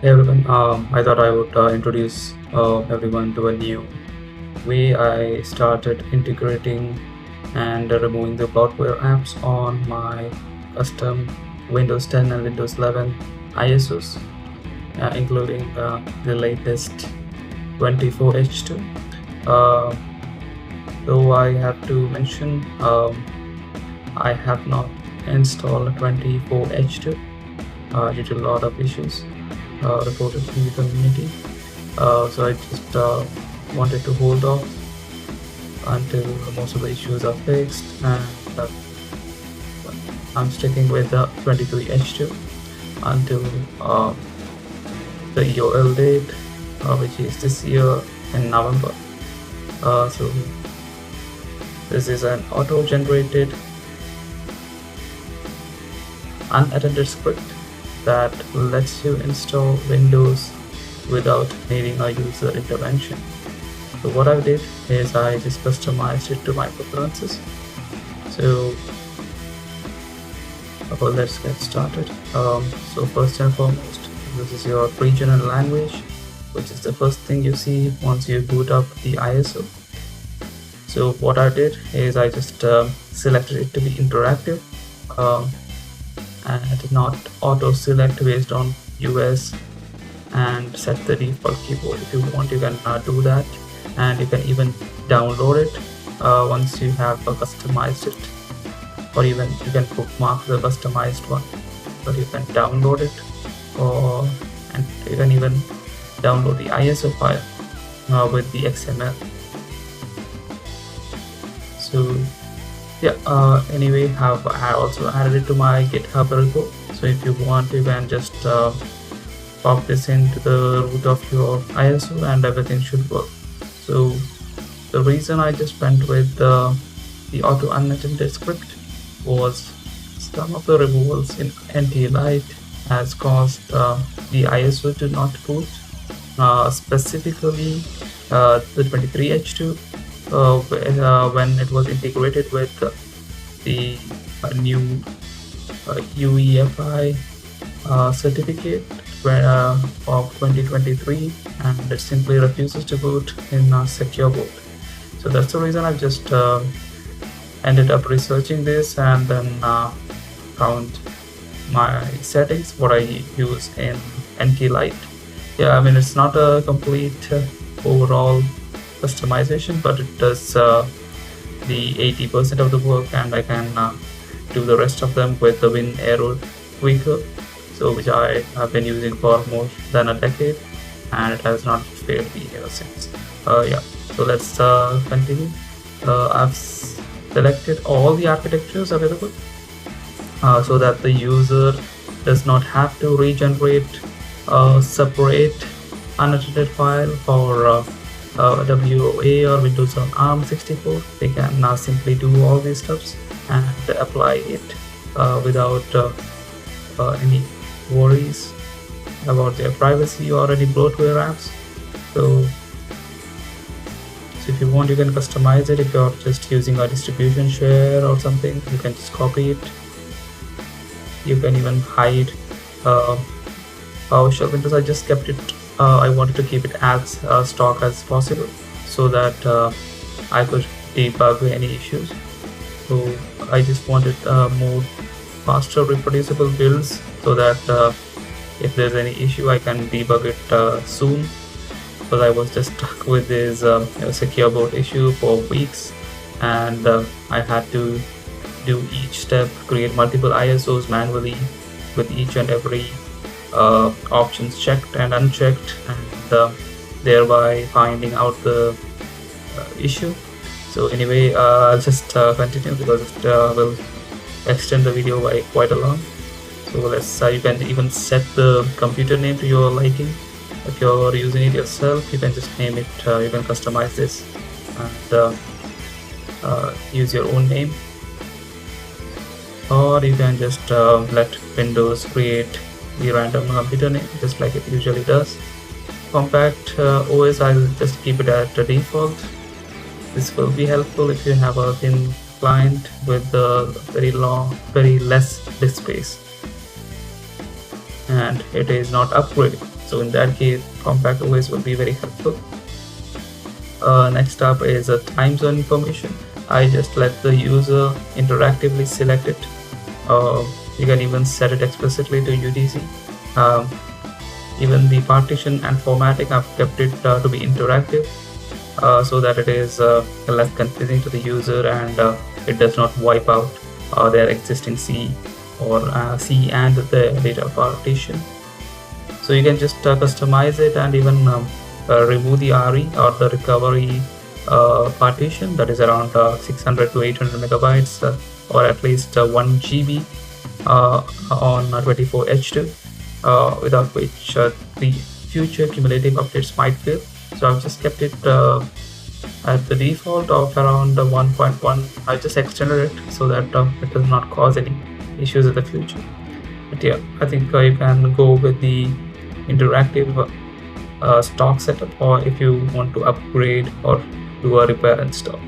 Hey everyone, I thought I would introduce everyone to a new way I started integrating and removing the bloatware apps on my custom Windows 10 and Windows 11 ISOs, including the latest 24H2. Uh, though I have to mention, I have not installed 24H2 due to a lot of issues reported in the community. So I just wanted to hold off until most of the issues are fixed, and I'm sticking with the 23H2 until the EOL date, which is this year in November. So this is an auto-generated unattended script that lets you install Windows without needing a user intervention. So what I did is I just customized it to my preferences. So let's get started. So first and foremost, this is your region and language, which is the first thing you see once you boot up the ISO. So what I did is I just selected it to be interactive and not auto select based on US, and set the default keyboard. If you want, you can do that, and you can even download it once you have customized it, or even you can bookmark the customized one, but you can download it, and you can even download the ISO file with the XML. So yeah, anyway, I also added it to my GitHub repo. So if you want, you can just pop this into the root of your ISO and everything should work. So the reason I just went with the auto unattended script was some of the removals in NT Lite has caused the ISO to not boot, specifically the 23H2 when it was integrated with the new UEFI certificate of 2023, and it simply refuses to boot in a secure boot. So that's the reason I've just ended up researching this, and then found my settings, what I use in NT Lite. Yeah, I mean, it's not a complete overall customization, but it does the 80% of the work, and I can do the rest of them with the Win Arrow tweaker, so which I have been using for more than a decade, and it has not failed me ever since. Yeah, so let's continue. I've selected all the architectures available so that the user does not have to regenerate a separate unattended file for WOA or Windows on ARM64. They can now simply do all these steps and apply it without any worries about their privacy or any bloatware apps. So if you want, you can customize it. If you're just using a distribution share or something, you can just copy it. You can even hide PowerShell Windows. I just kept it, I wanted to keep it as stock as possible, so that I could debug any issues. So I just wanted more faster reproducible builds, so that if there's any issue, I can debug it soon. Because I was just stuck with this secure boot issue for weeks, and I had to do each step, create multiple ISOs manually with each and every options checked and unchecked, and thereby finding out the issue. So anyway, I'll just continue because it will extend the video by quite a long. So let's you can even set the computer name to your liking. If you're using it yourself, you can just name it, you can customize this and use your own name, or you can just let Windows create the random computer name just like it usually does. Compact OS, I'll just keep it at the default. This will be helpful if you have a thin client with very less disk space and it is not upgradable. So in that case, compact OS will be very helpful. Next up is a time zone information. I just let the user interactively select it. You can even set it explicitly to UTC. Even the partition and formatting, I've kept it to be interactive, so that it is less confusing to the user and it does not wipe out their existing C or C and the data partition. So you can just customize it and even remove the RE or the recovery partition, that is around 600 to 800 megabytes or at least 1 GB on 24H2, without which the future cumulative updates might fail. So I've just kept it at the default of around 1.1. I just extended it so that it does not cause any issues in the future. But yeah, I think you can go with the interactive stock setup, or if you want to upgrade or do a repair install.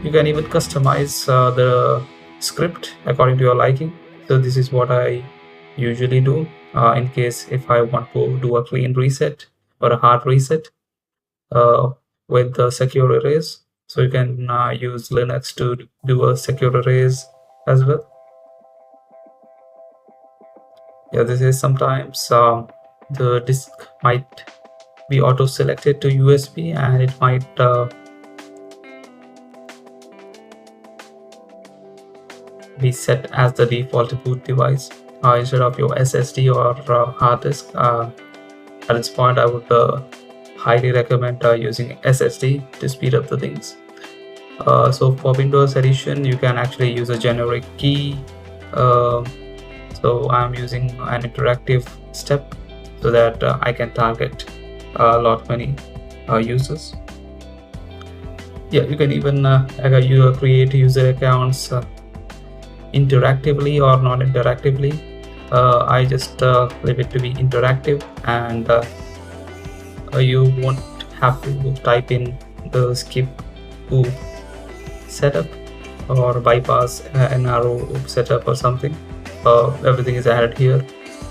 You can even customize the script according to your liking. So this is what I usually do in case if I want to do a clean reset or a hard reset with the secure erase. So you can use Linux to do a secure erase as well. Yeah, this is sometimes the disk might be auto selected to USB and it might be set as the default boot device instead of your SSD or hard disk. At this point, I would highly recommend using SSD to speed up the things. So for Windows Edition, you can actually use a generic key. So I'm using an interactive step so that I can target a lot many users. Yeah, you can even create user accounts interactively or non-interactively. I just leave it to be interactive, and you won't have to type in the skip OOP setup or bypass NRO OOP setup or something. Everything is added here,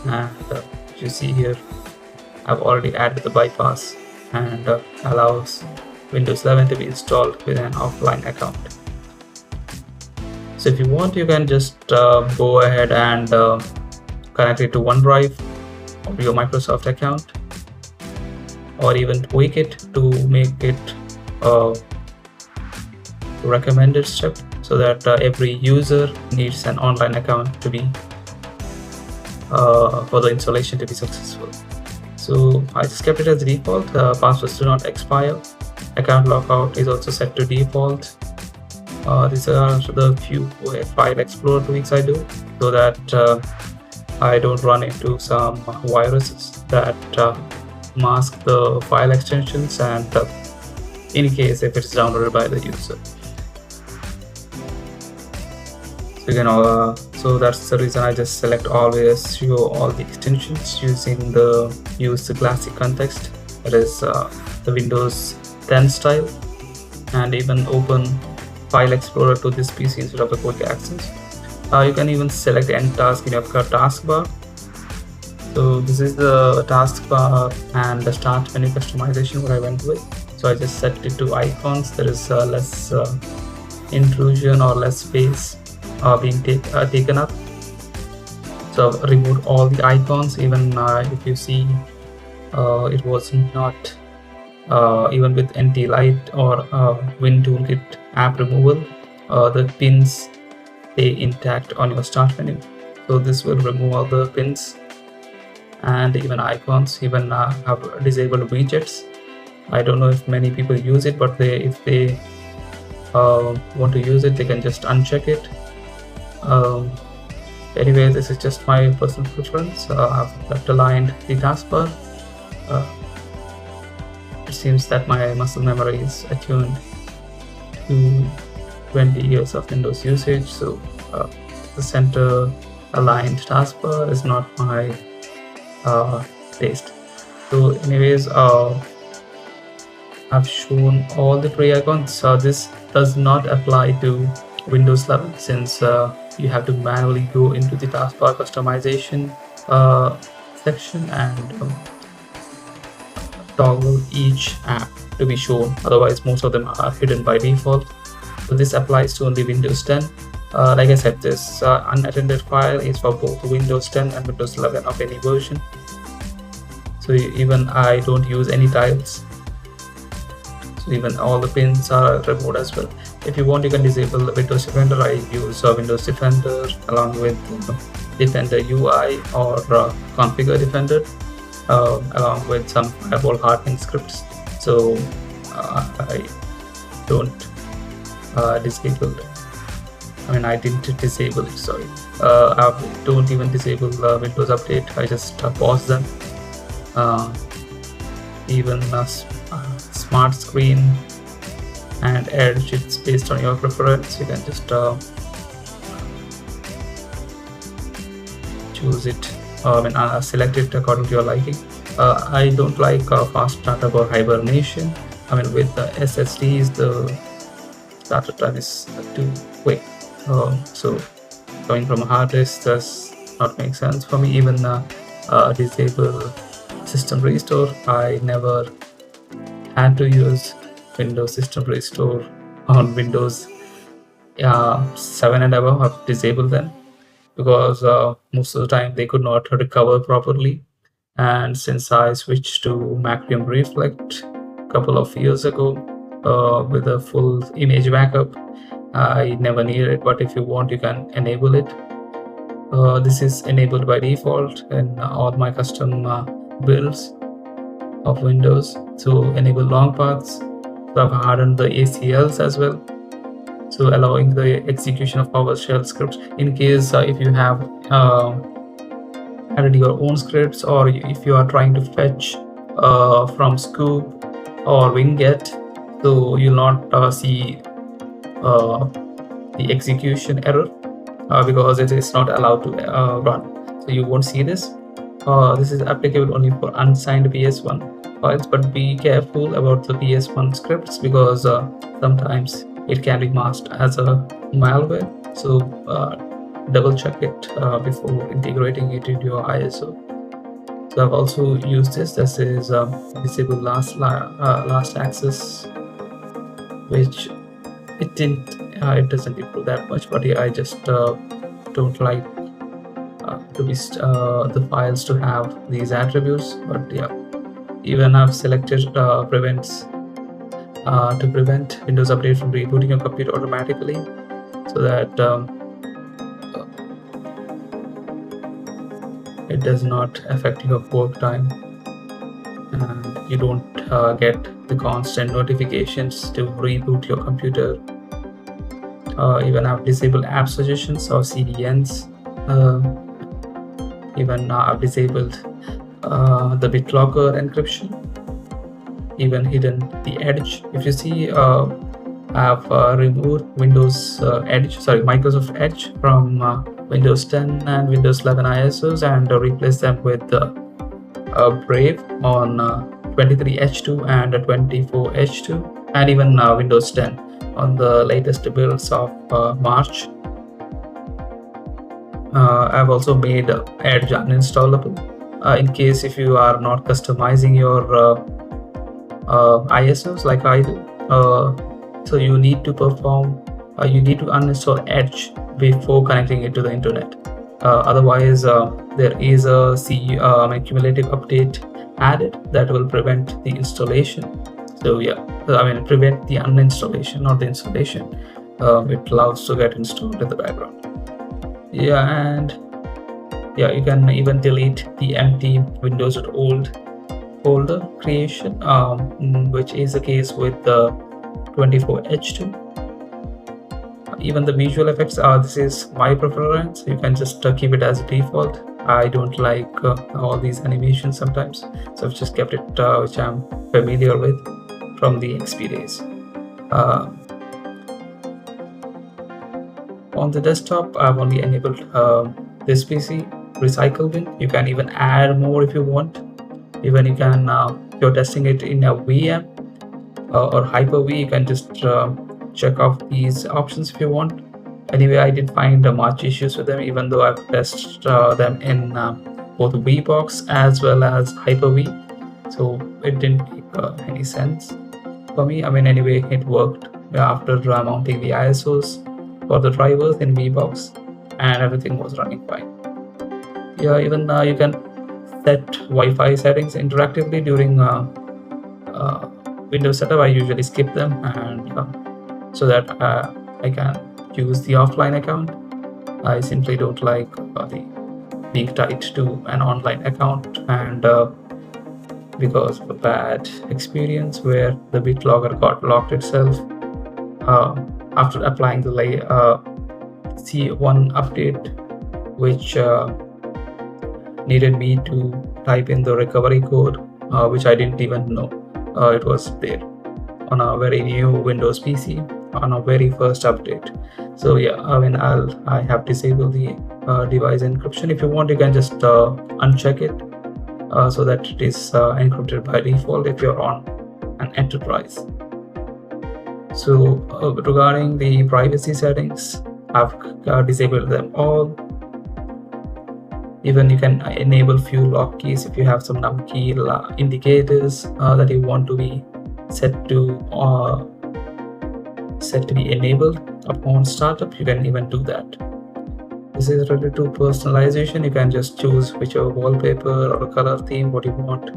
and as you see here, I've already added the bypass and allows Windows 11 to be installed with an offline account. So if you want, you can just go ahead and connect it to OneDrive or your Microsoft account, or even tweak it to make it a recommended step so that every user needs an online account to be for the installation to be successful. So I just kept it as default. Passwords do not expire. Account lockout is also set to default. These are the few file explorer tweaks I do so that I don't run into some viruses that mask the file extensions, and in case if it's downloaded by the user. So you can so that's the reason I just select always show all the extensions using the use the classic context, that is the Windows 10 style, and even open File Explorer to this PC instead of the quick access. You can even select end task in your taskbar. So this is the taskbar and the start menu customization what I went with. So I just set it to icons. There is less intrusion or less space being taken up. So I've removed all the icons. Even if you see, it was not even with NT Lite or Win Toolkit app removal, the pins stay intact on your start menu. So this will remove all the pins and even icons. Even have disabled widgets. I don't know if many people use it, but if they want to use it, they can just uncheck it. Anyway, this is just my personal preference. I've left aligned the taskbar. It seems that my muscle memory is attuned to 20 years of Windows usage, so the center aligned taskbar is not my taste. So anyways, I've shown all the three icons. This does not apply to Windows 11 since you have to manually go into the taskbar customization section and toggle each app to be shown. Otherwise, most of them are hidden by default. So this applies to only Windows 10. Like I said, this unattended file is for both Windows 10 and Windows 11 of any version. So even I don't use any tiles. So even all the pins are removed as well. If you want, you can disable the Windows Defender. I use Windows Defender along with Defender UI or Configure Defender along with some firewall hardening scripts. So I don't disable it. I didn't disable it, sorry. I don't even disable Windows Update. I just pause them. Even Smart Screen and Edge, it's based on your preference. You can just choose it, select it according to your liking. I don't like fast startup or hibernation. With the SSDs, the startup time is too quick. So coming from a hard disk does not make sense for me. Even disable system restore. I never had to use Windows System Restore on Windows 7 and above. I've disabled them because most of the time they could not recover properly. And since I switched to Macrium Reflect a couple of years ago with a full image backup, I never needed it. But if you want, you can enable it. This is enabled by default in all my custom builds of Windows. So enable long paths. So I've hardened the ACLs as well, so allowing the execution of PowerShell scripts in case if you have added your own scripts, or if you are trying to fetch from Scoop or Winget, so you'll not see the execution error because it is not allowed to run. So you won't see this. This is applicable only for unsigned PS1 files, but be careful about the PS1 scripts because sometimes it can be masked as a malware. So double check it before integrating it into your ISO. So I've also used this. This is disable last access, which it doesn't improve that much, but yeah, I just don't like the files to have these attributes. But yeah, even I've selected prevents to prevent Windows Update from rebooting your computer automatically, so that it does not affect your work time and you don't get the constant notifications to reboot your computer. Even I've disabled app suggestions or CDNs. Even I've disabled the BitLocker encryption, even hidden the Edge. If you see, I've removed Microsoft Edge from Windows 10 and Windows 11 ISOs and replaced them with Brave on 23H2 and 24H2, and even Windows 10 on the latest builds of March. I've also made Edge uninstallable in case if you are not customizing your ISOs like I do. So you need to uninstall Edge before connecting it to the internet. Otherwise, there is a cumulative update added that will prevent the installation. So yeah, prevent the uninstallation, not the installation. It allows to get installed in the background. Yeah, and yeah, you can even delete the empty Windows.old folder creation, which is the case with the 24H2. Even the visual effects, this is my preference. You can just keep it as a default. I don't like all these animations sometimes, so I've just kept it which I'm familiar with from the XP days. On the desktop, I've only enabled this PC recycle bin. You can even add more if you want. Even you can, if you're testing it in a VM or Hyper-V, you can just check off these options if you want. Anyway, I didn't find much issues with them, even though I've tested them in both VBox as well as Hyper-V. So it didn't make any sense for me. I mean, anyway, it worked after mounting the ISOs for the drivers in VBox, and everything was running fine. Yeah, even you can set Wi-Fi settings interactively during Windows setup. I usually skip them, and so that I can use the offline account. I simply don't like being tied to an online account, and because of a bad experience where the BitLogger got locked itself after applying the C1 update, which needed me to type in the recovery code, which I didn't even know it was there on a very new Windows PC on a very first update. So yeah, I mean, I have disabled the device encryption. If you want, you can just uncheck it so that it is encrypted by default if you're on an enterprise. So regarding the privacy settings, I've disabled them all. Even you can enable few lock keys if you have some num key indicators that you want to be set to be enabled upon startup. You can even do that. This is related to personalization. You can just choose whichever wallpaper or color theme what you want.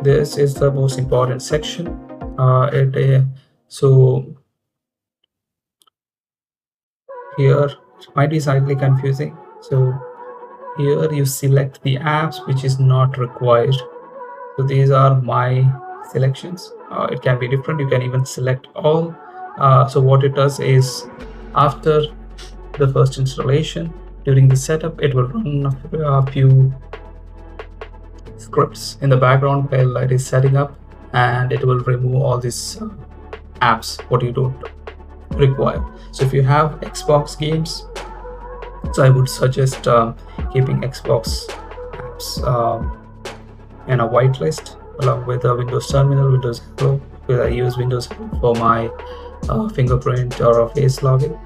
This is the most important section. So here it might be slightly confusing. So here you select the apps which is not required. So these are my selections. It can be different. You can even select all. So what it does is, after the first installation, during the setup, it will run a few scripts in the background while it is setting up, and it will remove all these apps what you don't require. So if you have Xbox games, so I would suggest keeping Xbox apps in a whitelist along with the Windows Terminal, Windows Hello, because I use Windows for my fingerprint or face login.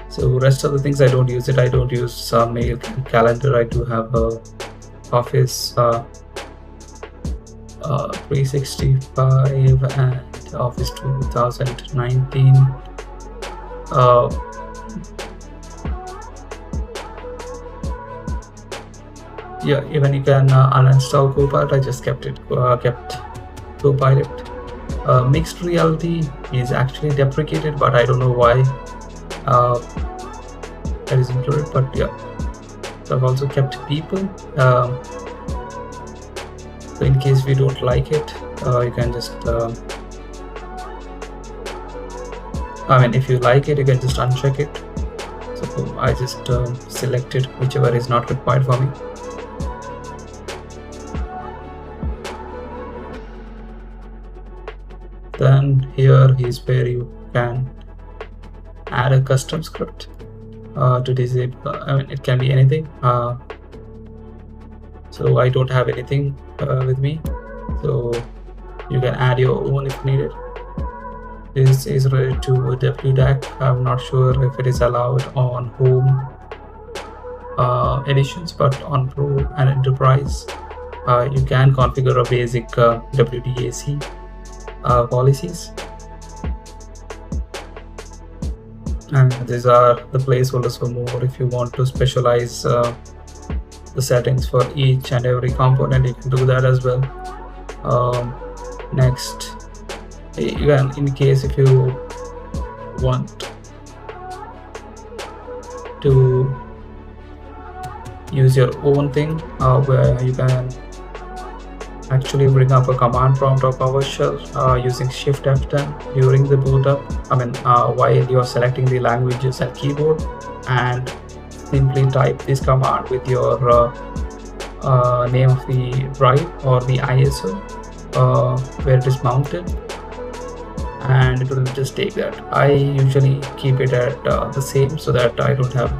So rest of the things I don't use it. I don't use mail, calendar. I do have Office 365 and Office 2019. Yeah, even you can uninstall Copilot. I just kept Copilot. Mixed reality is actually deprecated, but I don't know why that is included. But yeah, so I've also kept people. So in case we don't like it, you can just I mean, if you like it, you can just uncheck it. So I just selected whichever is not required for me. Then here is where you can add a custom script to disable. I mean, it can be anything. So I don't have anything with me, so you can add your own if needed. This is related to WDAC. I'm not sure if it is allowed on home editions, but on Pro and Enterprise, you can configure a basic WDAC policies, and these are the placeholders for more. If you want to specialize the settings for each and every component, you can do that as well. Next, you can, in case if you want to use your own thing, where you can actually bring up a command prompt or PowerShell using Shift F10 during the boot up. I mean, while you are selecting the languages and keyboard, and simply type this command with your name of the drive or the ISO where it is mounted, and it will just take that. I usually keep it at the same, so that I don't have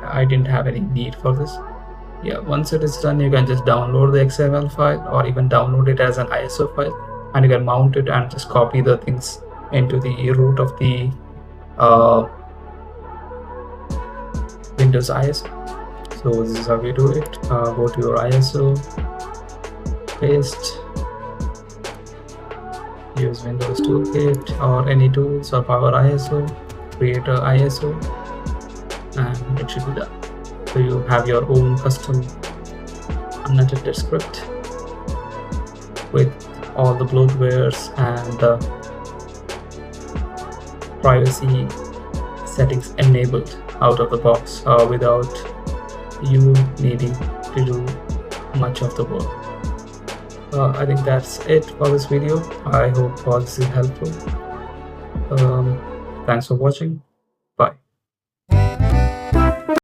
I didn't have any need for this. Yeah, once it is done, you can just download the XML file or even download it as an ISO file, and you can mount it and just copy the things into the root of the Windows ISO. So this is how we do it. Go to your ISO, paste, use Windows Toolkit or any tools or Power ISO, create a ISO, and it should be done. So you have your own custom unattended script with all the bloatwares and the privacy settings enabled out of the box without you needing to do much of the work. I think that's it for this video. I hope this is helpful. Thanks for watching.